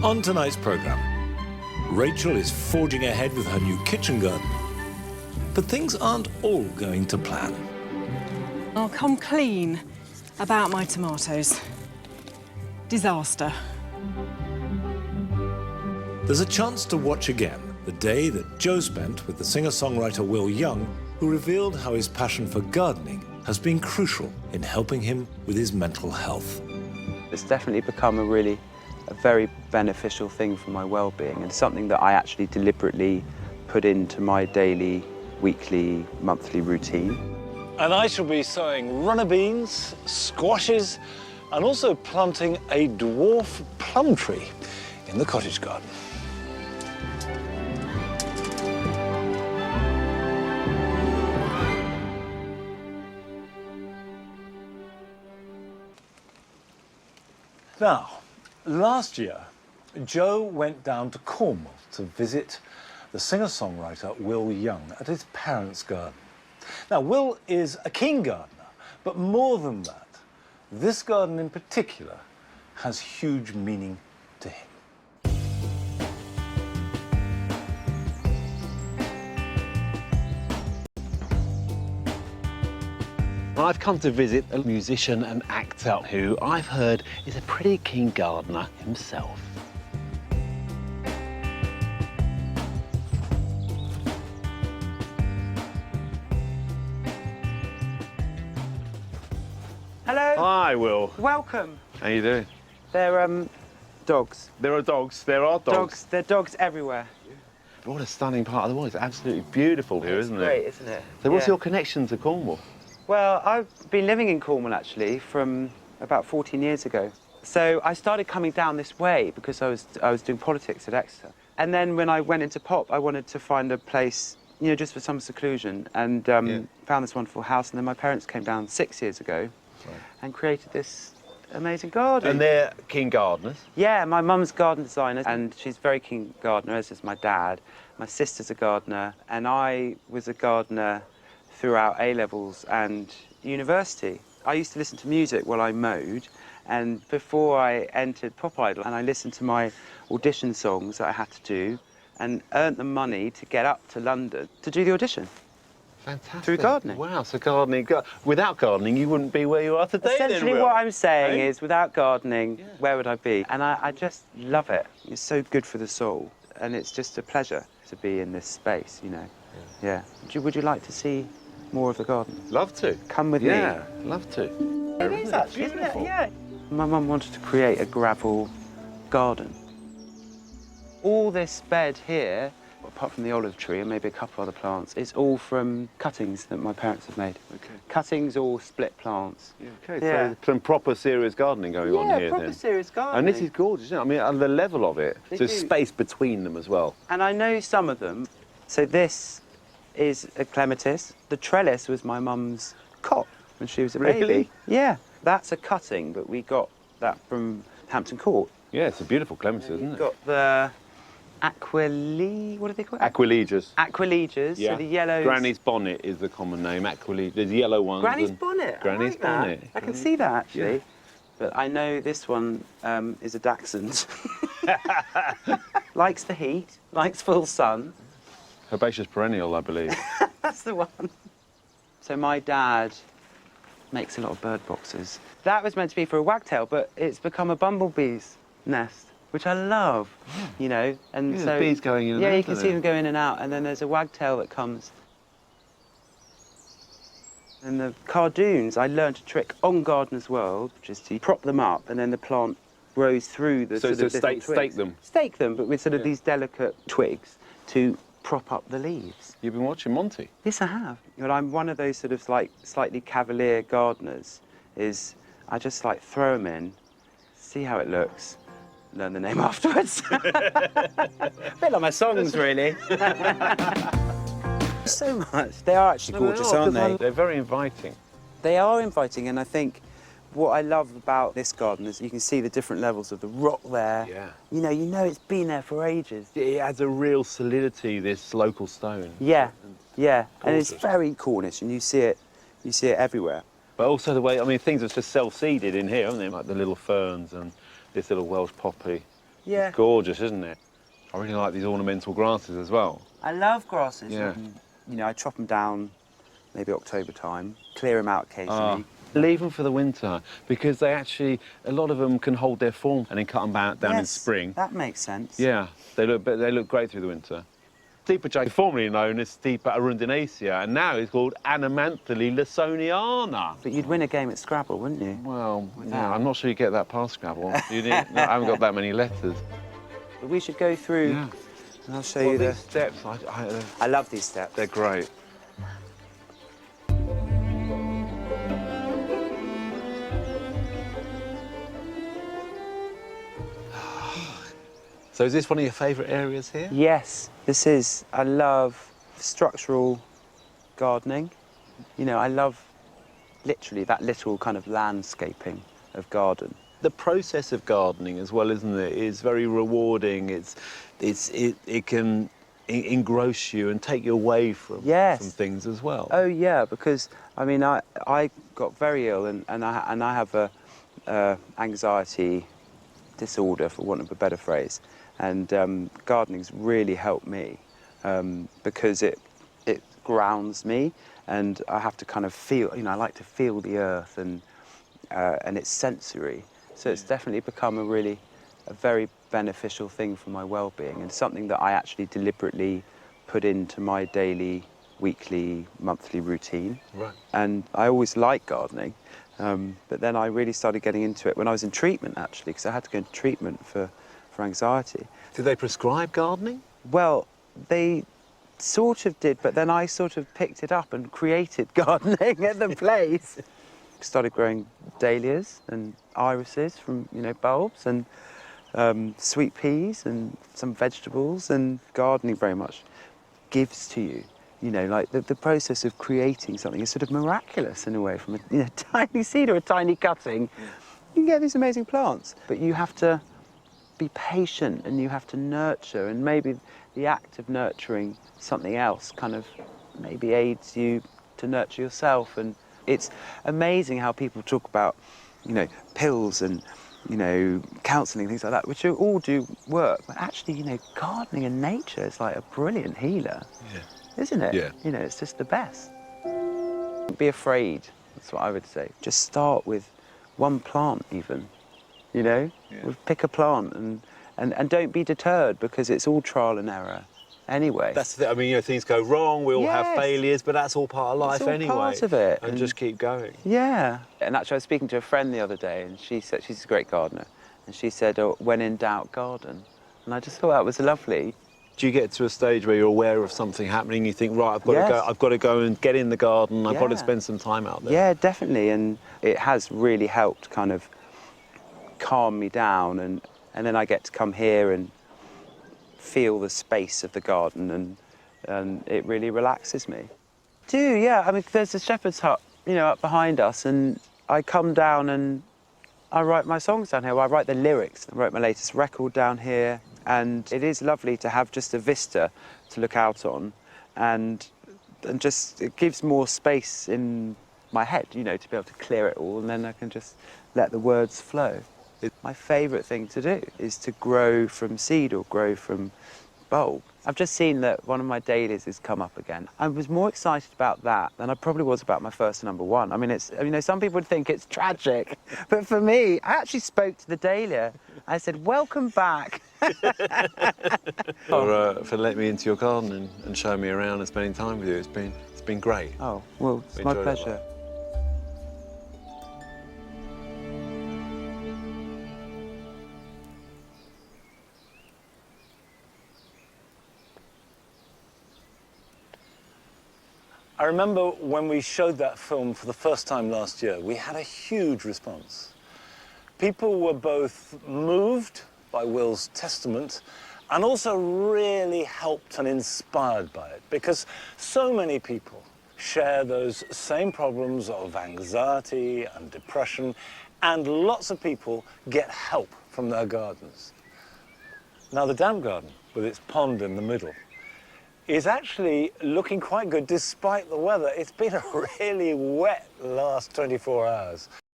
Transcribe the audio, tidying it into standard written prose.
On tonight's programme, Rachel is forging ahead with her new kitchen garden. But things aren't all going to plan. I'll come clean about my tomatoes. Disaster. There's a chance to watch again the day that Joe spent with the singer-songwriter Will Young, who revealed how his passion for gardening has been crucial in helping him with his mental health. It's definitely become a very beneficial thing for my well-being, and something that I actually deliberately put into my daily, weekly, monthly routine. And I shall be sowing runner beans, squashes, and also planting a dwarf plum tree in the cottage garden. Now, last year, Joe went down to Cornwall to visit the singer-songwriter Will Young at his parents' garden. Now, Will is a keen gardener, but more than that, this garden in particular has huge meaning to him. I've come to visit a musician and actor who I've heard is a pretty keen gardener himself. Hello. Hi, Will. Welcome. How you doing? They're dogs. There are dogs. There are dogs. There are dogs everywhere. What a stunning part of the world. It's absolutely beautiful here, isn't it? Great, isn't it? So what's your connection to Cornwall? Well, I've been living in Cornwall, actually, from about 14 years ago. So I started coming down this way because I was doing politics at Exeter. And then when I went into pop, I wanted to find a place, you know, just for some seclusion, and found this wonderful house. And then my parents came down 6 years ago and created this amazing garden. And they're keen gardeners? Yeah, my mum's garden designer, and she's a very keen gardener, as is my dad. My sister's a gardener, and I was a gardener throughout A-levels and university. I used to listen to music while I mowed, and before I entered Pop Idol, and I listened to my audition songs that I had to do, and earned the money to get up to London to do the audition. Fantastic. Through gardening. Wow, so gardening. Without gardening, you wouldn't be where you are today. Essentially then, Will. what I'm saying Eh? is, without gardening, where would I be? And I just love it. It's so good for the soul, and it's just a pleasure to be in this space, you know. Yeah. Would you like to see more of the garden? Love to. Come with me. Yeah, love to. It is actually, isn't it? Yeah. My mum wanted to create a gravel garden. All this bed here, apart from the olive tree and maybe a couple other plants, it's all from cuttings that my parents have made. Okay. Cuttings or split plants. Yeah, okay, Yeah. so some proper serious gardening going on here Yeah, proper then. serious gardening. And this is gorgeous, isn't it? I mean, and the level of it. They There's do. space between them as well. And I know some of them. So this is a clematis. The trellis was my mum's cot when she was a baby. Really? Yeah. That's a cutting, but we got that from Hampton Court. Yeah, it's a beautiful clematis, isn't You've it? got the what do they call it? Aquilegias. Aquilegias, Yeah. so the yellows. Granny's bonnet is the common name. Aquilegias. There's yellow ones. Granny's and bonnet. Granny's I like that. bonnet. I can see that, actually. Yeah. But I know this one is a dachshund. Likes the heat, likes full sun. Herbaceous perennial, I believe. That's the one. So my dad makes a lot of bird boxes. That was meant to be for a wagtail, but it's become a bumblebee's nest, which I love, you know. And Yeah, so the bees going in and yeah, out, you can don't see they? them go in and out, and then there's a wagtail that comes. And the cardoons, I learned a trick on Gardener's World, which is to prop them up, and then the plant grows through the So sort of little stake twigs. them? Stake them, but with sort of Yeah. these delicate twigs to prop up the leaves. You've been watching Monty? Yes, I have. But I'm one of those sort of like slightly cavalier gardeners. Is I just like throw them in, see how it looks, learn the name afterwards. A bit like my songs, really. So much. They are actually gorgeous, aren't they? They're very inviting. They are inviting, and I think what I love about this garden is you can see the different levels of the rock there. Yeah. You know it's been there for ages. It adds a real solidity, this local stone. Yeah, yeah. And it's Gorgeous. very Cornish, and you see it everywhere. But also the way, I mean, things are just self-seeded in here, haven't they? Like the little ferns and this little Welsh poppy. Yeah. It's gorgeous, isn't it? I really like these ornamental grasses as well. I love grasses. Yeah. And, you know, I chop them down maybe October time, clear them out occasionally. Leave them for the winter because they actually, a lot of them can hold their form and then cut them down in Yes, spring. that makes sense. Yeah, they look great through the winter. Stipa jay, formerly known as Stipa arundinacea, and now it's called Anamanthale lawsoniana. But you'd win a game at Scrabble, wouldn't you? Well, With yeah, that. I'm not sure you get that past Scrabble. You need, no, I haven't got that many letters. But we should go through, Yeah. and I'll show Well, you these steps, I love these steps. they're great. So is this one of your favourite areas here? Yes, this is. I love structural gardening. You know, I love literally that little kind of landscaping of garden. The process of gardening as well, isn't it, is very rewarding. It can engross you and take you away from things as well. Oh yeah, because I mean I got very ill and I have a anxiety disorder, for want of a better phrase, and gardening's really helped me because it grounds me, and I have to kind of feel. You know, I like to feel the earth, and it's sensory. So it's definitely become a very beneficial thing for my well-being, and something that I actually deliberately put into my daily, weekly, monthly routine. Right. And I always liked gardening, but then I really started getting into it when I was in treatment, actually, because I had to go into treatment for anxiety. Did they prescribe gardening? Well, they sort of did, but then I sort of picked it up and created gardening at the place. Started growing dahlias and irises from, you know, bulbs, and sweet peas and some vegetables, and gardening very much gives to you. You know, like the process of creating something is sort of miraculous in a way. From a tiny seed or a tiny cutting, you can get these amazing plants. But you have to be patient, and you have to nurture, and maybe the act of nurturing something else kind of maybe aids you to nurture yourself. And it's amazing how people talk about, you know, pills and, you know, counselling, things like that, which all do work. But actually, you know, gardening and nature is like a brilliant healer, isn't it? Yeah. You know, it's just the best. Don't be afraid, that's what I would say. Just start with one plant even, you know? Pick a plant and don't be deterred, because it's all trial and error anyway. That's the thing. I mean, you know, things go wrong, we all have failures, but that's all part of life It's all anyway. part of it. And just keep going. Yeah. And actually, I was speaking to a friend the other day, and she said, she's a great gardener, and she said, oh, when in doubt, garden. And I just thought that was lovely. Do you get to a stage where you're aware of something happening, you think, right, I've got to go and get in the garden, I've got to spend some time out there? Yeah, definitely. And it has really helped kind of calm me down, and then I get to come here and feel the space of the garden, and it really relaxes me. Yeah. I mean, there's a shepherd's hut, you know, up behind us, and I come down and I write my songs down here. Well, I write the lyrics. I wrote my latest record down here, and it is lovely to have just a vista to look out on, and just it gives more space in my head, you know, to be able to clear it all, and then I can just let the words flow. My favourite thing to do is to grow from seed or grow from bulb. I've just seen that one of my dahlias has come up again. I was more excited about that than I probably was about my first #1. I mean, you know, some people would think it's tragic, but for me, I actually spoke to the dahlia. I said, welcome back. For letting me into your garden and showing me around and spending time with you. It's been great. Oh, well, it's my pleasure. I remember when we showed that film for the first time last year, we had a huge response. People were both moved by Will's testament and also really helped and inspired by it, because so many people share those same problems of anxiety and depression, and lots of people get help from their gardens. Now, the damp garden, with its pond in the middle, is actually looking quite good despite the weather. It's been a really wet last 24 hours.